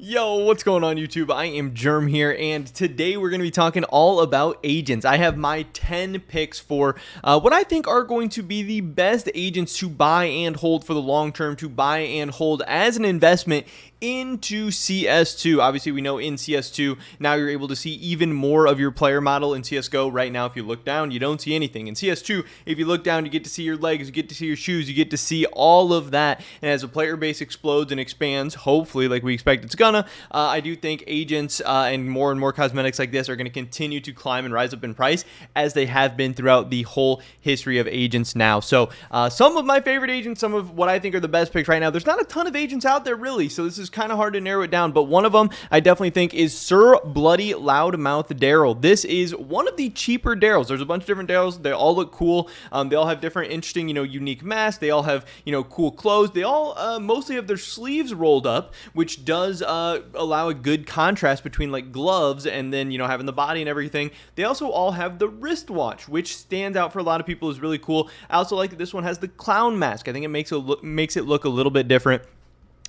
Yo, what's going on YouTube? I am Germ here, and today we're going to be talking all about agents. I have my 10 picks for what I think are going to be the best agents to buy and hold for the long term, to buy and hold as an investment into CS2. Obviously, we know in CS2, now you're able to see even more of your player model. In CSGO, right now, if you look down, you don't see anything. In CS2, if you look down, you get to see your legs, you get to see your shoes, you get to see all of that. And as the player base explodes and expands, hopefully, like we expect it's gonna, I do think agents and more cosmetics like this are going to continue to climb and rise up in price as they have been throughout the whole history of agents now. So some of my favorite agents, some of what I think are the best picks right now. There's not a ton of agents out there really, so this is kind of hard to narrow it down, but one of them I definitely think is Sir Bloody Loudmouth Daryl. This is one of the cheaper Daryls. There's a bunch of different Daryls. They all look cool. They all have different interesting, unique masks. They all have, cool clothes. They all mostly have their sleeves rolled up, which does allow a good contrast between like gloves and then, having the body and everything. They also all have the wristwatch, which stands out for a lot of people, is really cool. I also like that this one has the clown mask. I think it makes it look a little bit different.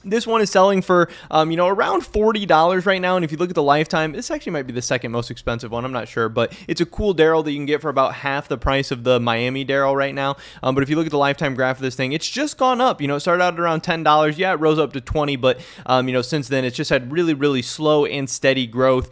This one is selling for, around $40 right now, and if you look at the lifetime, this actually might be the second most expensive one. I'm not sure, but it's a cool Daryl that you can get for about half the price of the Miami Daryl right now. But if you look at the lifetime graph of this thing, it's just gone up. It started out at around $10. Yeah, it rose up to $20, but since then it's just had really slow and steady growth.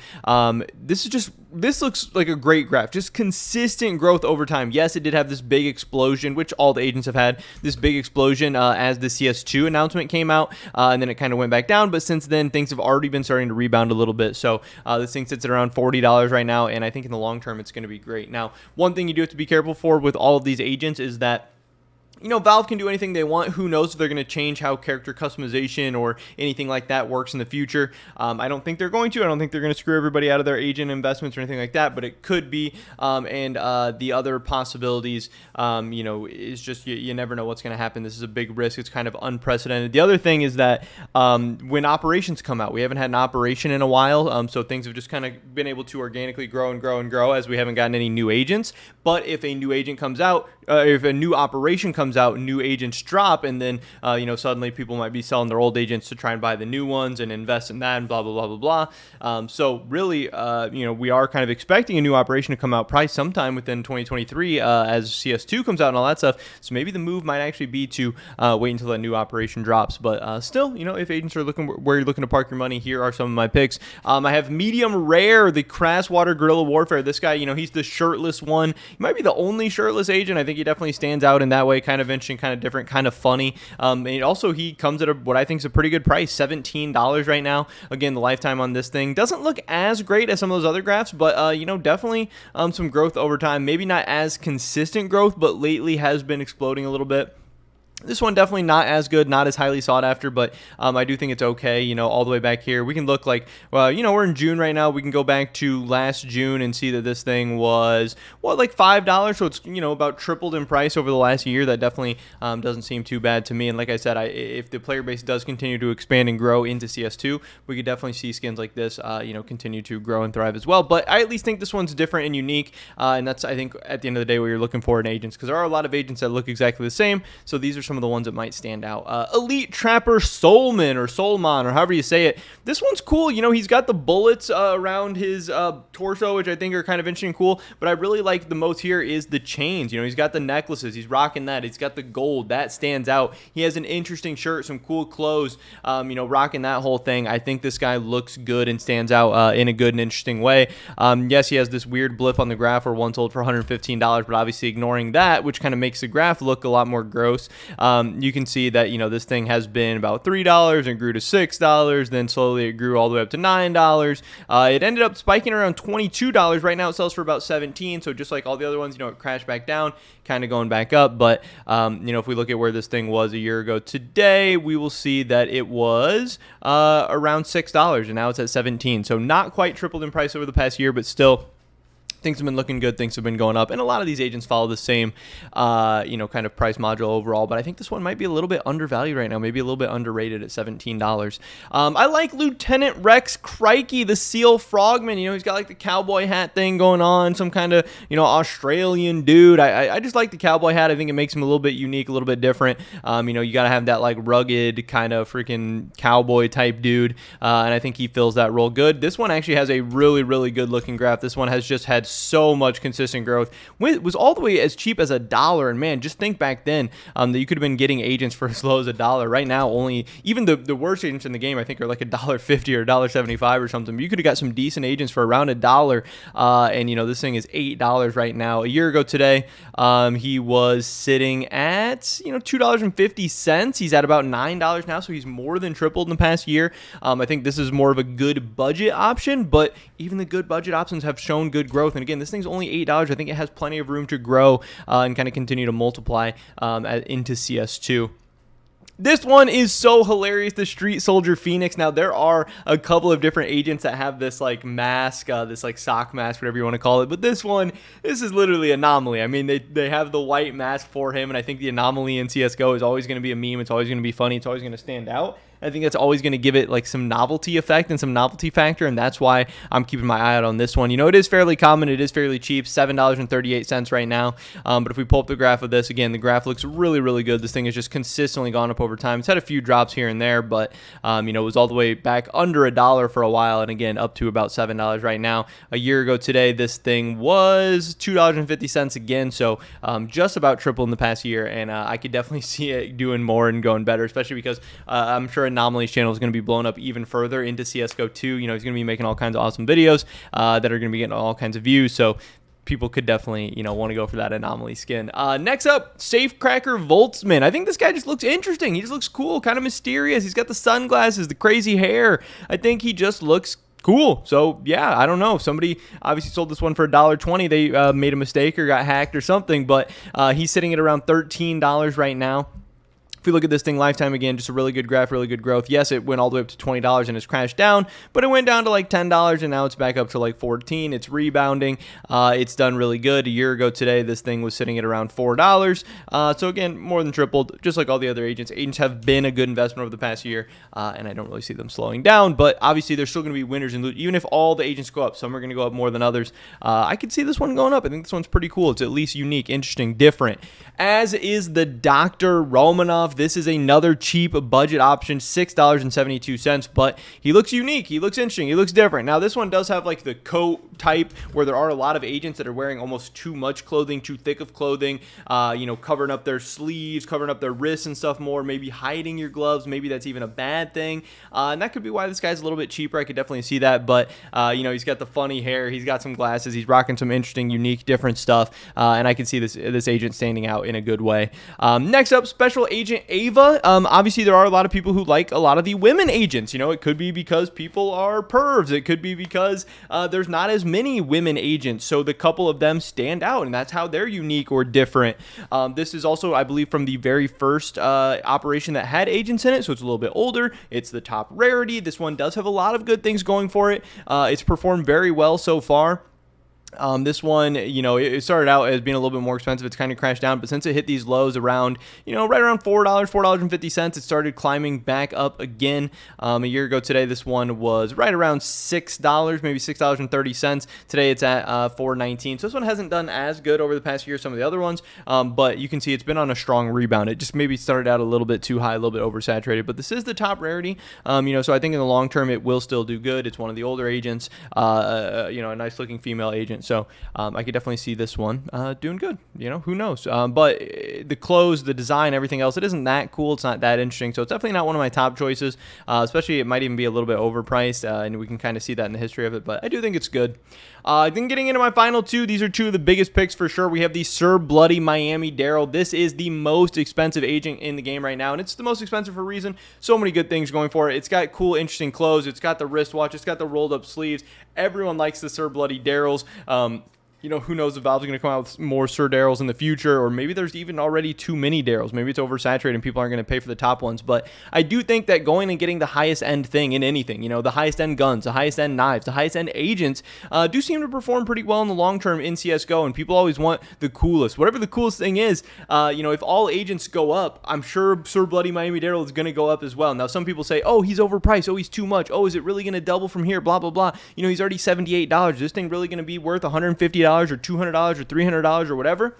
This looks like a great graph, just consistent growth over time. Yes, it did have this big explosion, which all the agents have had, this big explosion as the CS2 announcement came out, and then it kind of went back down. But since then, things have already been starting to rebound a little bit. So this thing sits at around $40 right now, and I think in the long term, it's going to be great. Now, one thing you do have to be careful for with all of these agents is that Valve can do anything they want. Who knows if they're going to change how character customization or anything like that works in the future. I don't think they're going to. I don't think they're going to screw everybody out of their agent investments or anything like that, but it could be. And the other possibilities, is just you never know what's going to happen. This is a big risk. It's kind of unprecedented. The other thing is that when operations come out, we haven't had an operation in a while, so things have just kind of been able to organically grow and grow as we haven't gotten any new agents. But if a new agent comes out, if a new operation comes out, new agents drop, and then suddenly people might be selling their old agents to try and buy the new ones and invest in that and blah blah blah. So really, we are kind of expecting a new operation to come out probably sometime within 2023 as CS2 comes out and all that stuff. So maybe the move might actually be to wait until that new operation drops. But still, if agents are looking where you're looking to park your money, here are some of my picks. I have medium rare, the Crass Water Guerrilla Warfare. This guy, he's the shirtless one. He might be the only shirtless agent. I think he definitely stands out in that way. Kind of interesting, kind of different, kind of funny. And also, he comes at what I think is a pretty good price, $17 right now. Again, the lifetime on this thing doesn't look as great as some of those other graphs, but definitely some growth over time. Maybe not as consistent growth, but lately has been exploding a little bit. This one definitely not as good, not as highly sought after, but I do think it's okay. All the way back here, we can look like, we're in June right now. We can go back to last June and see that this thing was, like $5. So it's, about tripled in price over the last year. That definitely doesn't seem too bad to me. And like I said, if the player base does continue to expand and grow into CS2, we could definitely see skins like this, continue to grow and thrive as well. But I at least think this one's different and unique. And that's, I think, at the end of the day, what you're looking for in agents, because there are a lot of agents that look exactly the same. So these are some of the ones that might stand out. Elite Trapper Solman or Solman or however you say it. This one's cool. He's got the bullets around his torso, which I think are kind of interesting and cool. But I really like the most here is the chains. He's got the necklaces. He's rocking that. He's got the gold. That stands out. He has an interesting shirt, some cool clothes, rocking that whole thing. I think this guy looks good and stands out in a good and interesting way. Yes, he has this weird blip on the graph where one sold for $115, but obviously ignoring that, which kind of makes the graph look a lot more gross. You can see that, this thing has been about $3 and grew to $6. Then slowly it grew all the way up to $9. It ended up spiking around $22. Right now it sells for about $17. So just like all the other ones, it crashed back down, kind of going back up. But, if we look at where this thing was a year ago today, we will see that it was around $6 and now it's at $17. So not quite tripled in price over the past year, but still Things have been looking good. Things have been going up. And a lot of these agents follow the same, kind of price module overall. But I think this one might be a little bit undervalued right now. Maybe a little bit underrated at $17. I like Lieutenant Rex Crikey, the SEAL Frogman. He's got like the cowboy hat thing going on. Some kind of, Australian dude. I just like the cowboy hat. I think it makes him a little bit unique, a little bit different. You got to have that like rugged kind of freaking cowboy type dude. And I think he fills that role good. This one actually has a really, really good looking graph. This one has just had so much consistent growth. It was all the way as cheap as $1, and man, just think back then that you could have been getting agents for as low as $1. Right now, only even the worst agents in the game I think are like $1.50 or $1.75 or something. But you could have got some decent agents for around $1, and this thing is $8 right now. A year ago today, he was sitting at $2.50. He's at about $9 now, so he's more than tripled in the past year. I think this is more of a good budget option, but even the good budget options have shown good growth. And again, this thing's only $8. I think it has plenty of room to grow and kind of continue to multiply into CS2. This one is so hilarious, the Street Soldier Phoenix. Now, there are a couple of different agents that have this like mask, this like sock mask, whatever you want to call it. But this is literally anomaly. I mean, they have the white mask for him, and I think the anomaly in CSGO is always going to be a meme. It's always going to be funny. It's always going to stand out. I think that's always going to give it like some novelty effect and some novelty factor, and that's why I'm keeping my eye out on this one. It is fairly common. It is fairly cheap, $7.38 right now. But if we pull up the graph of this, again, the graph looks really, really good. This thing has just consistently gone up over time. It's had a few drops here and there, but, it was all the way back under $1 for a while, and again, up to about $7 right now. A year ago today, this thing was $2.50 again, so just about triple in the past year, and I could definitely see it doing more and going better, especially because I'm sure Anomaly's channel is going to be blown up even further into CSGO 2. He's going to be making all kinds of awesome videos that are going to be getting all kinds of views. So people could definitely, want to go for that Anomaly skin. Next up, Safecracker Voltsman. I think this guy just looks interesting. He just looks cool, kind of mysterious. He's got the sunglasses, the crazy hair. I think he just looks cool. So yeah, I don't know. Somebody obviously sold this one for $1.20. They made a mistake or got hacked or something, but he's sitting at around $13 right now. If we look at this thing lifetime, again, just a really good graph, really good growth. Yes, it went all the way up to $20 and it's crashed down, but it went down to like $10 and now it's back up to like $14. It's rebounding. It's done really good. A year ago today, this thing was sitting at around $4. So again, more than tripled, just like all the other agents. Agents have been a good investment over the past year, and I don't really see them slowing down, but obviously there's still going to be winners and losers. Even if all the agents go up, some are going to go up more than others. I could see this one going up. I think this one's pretty cool. It's at least unique, interesting, different. As is the Dr. Romanov. This is another cheap budget option, $6.72, but he looks unique. He looks interesting. He looks different. Now, this one does have like the coat type where there are a lot of agents that are wearing almost too much clothing, too thick of clothing, covering up their sleeves, covering up their wrists and stuff more, maybe hiding your gloves. Maybe that's even a bad thing. And that could be why this guy's a little bit cheaper. I could definitely see that, but, he's got the funny hair. He's got some glasses. He's rocking some interesting, unique, different stuff, and I can see this agent standing out in a good way. Next up, Special Agent Ava. Obviously, there are a lot of people who like a lot of the women agents. It could be because people are pervs. It could be because there's not as many women agents, so the couple of them stand out, and that's how they're unique or different. This is also, I believe, from the very first operation that had agents in it, so it's a little bit older. It's the top rarity. This one does have a lot of good things going for it. It's performed very well so far. This one, it started out as being a little bit more expensive. It's kind of crashed down, but since it hit these lows around, right around $4, $4.50, it started climbing back up again. A year ago today, this one was right around $6, maybe $6.30. Today, it's at $4.19. So this one hasn't done as good over the past year as some of the other ones, but you can see it's been on a strong rebound. It just maybe started out a little bit too high, a little bit oversaturated, but this is the top rarity, so I think in the long term, it will still do good. It's one of the older agents, a nice looking female agent. So I could definitely see this one doing good. Who knows? But the clothes, the design, everything else, it isn't that cool. It's not that interesting. So it's definitely not one of my top choices, especially it might even be a little bit overpriced, and we can kind of see that in the history of it. But I do think it's good. Then getting into my final two, these are two of the biggest picks for sure. We have the Sir Bloody Miami Daryl. This is the most expensive agent in the game right now, and it's the most expensive for a reason. So many good things going for it. It's got cool, interesting clothes. It's got the wristwatch. It's got the rolled up sleeves. Everyone likes the Sir Bloody Daryls. You know, who knows if Valve's going to come out with more Sir Daryls in the future, or maybe there's even already too many Daryls. Maybe it's oversaturated and people aren't going to pay for the top ones. But I do think that going and getting the highest end thing in anything, you know, the highest end guns, the highest end knives, the highest end agents, do seem to perform pretty well in the long term in CSGO. And people always want the coolest, whatever the coolest thing is. You know, if all agents go up, I'm sure Sir Bloody Miami Daryl is going to go up as well. Now, some people say, oh, he's overpriced. Oh, he's too much. Oh, is it really going to double from here? Blah, blah, blah. You know, he's already $78. Is this thing really going to be worth $150 or $200 or $300 or whatever?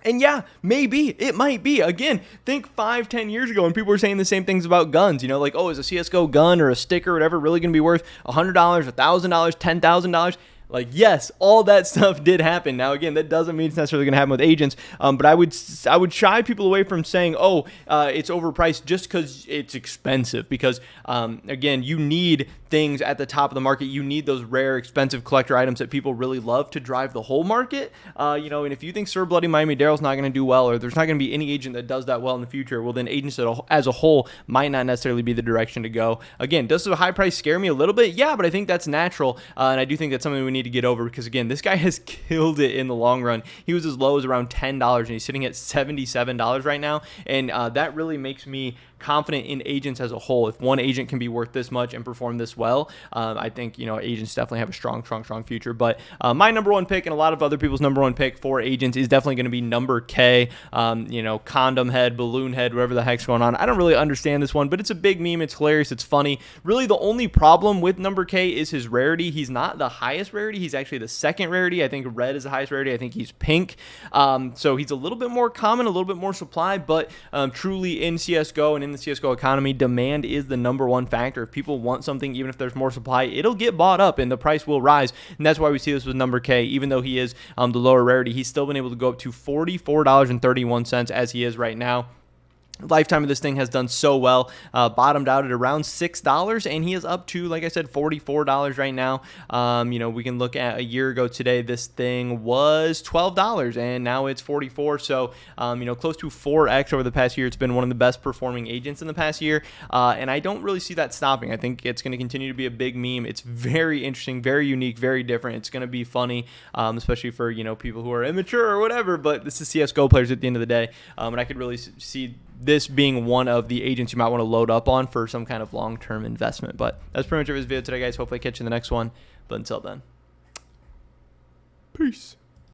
And yeah, maybe it might be. Again, think 5-10 years ago when people were saying the same things about guns, you know, like, oh, is a CSGO gun or a sticker or whatever really going to be worth $100, $1,000, $10,000? Like, yes, all that stuff did happen. Now, again, that doesn't mean it's necessarily going to happen with agents, but I would shy people away from saying, oh, it's overpriced just because it's expensive. Because, again, you need things at the top of the market. You need those rare, expensive collector items that people really love to drive the whole market. You know, and if you think Sir Bloody Miami Daryl's not going to do well, or there's not going to be any agent that does that well in the future, well, then agents as a whole might not necessarily be the direction to go. Again, does the high price scare me a little bit? Yeah, but I think that's natural, and I do think that's something we need to get over, because again, this guy has killed it in the long run. He was as low as around $10 and he's sitting at $77 right now, and that really makes me confident in agents as a whole. If one agent can be worth this much and perform this well, I think, you know, agents definitely have a strong future. But my number one pick, and a lot of other people's number one pick for agents, is definitely going to be NumberK. You know, condom head, balloon head, whatever the heck's going on. I don't really understand this one, but it's a big meme. It's hilarious. It's funny. Really, the only problem with NumberK is his rarity. He's not the highest rarity. He's actually the second rarity. I think red is the highest rarity. I think he's pink. So he's a little bit more common, a little bit more supply, but truly in CSGO and in the CSGO economy, demand is the number one factor. If people want something, even if there's more supply, it'll get bought up and the price will rise. And that's why we see this with NumberK. Even though he is the lower rarity, he's still been able to go up to $44.31 as he is right now. Lifetime of this thing has done so well, bottomed out at around $6, and he is up to, like I said, $44 right now. You know, we can look at a year ago today, this thing was $12, and now it's $44. So, you know, close to 4x over the past year. It's been one of the best performing agents in the past year, and I don't really see that stopping. I think it's going to continue to be a big meme. It's very interesting, very unique, very different. It's going to be funny, especially for, you know, people who are immature or whatever, but this is CSGO players at the end of the day, and I could really see this being one of the agents you might want to load up on for some kind of long-term investment. But that's pretty much it for this video today, guys. Hopefully I catch you in the next one. But until then, peace.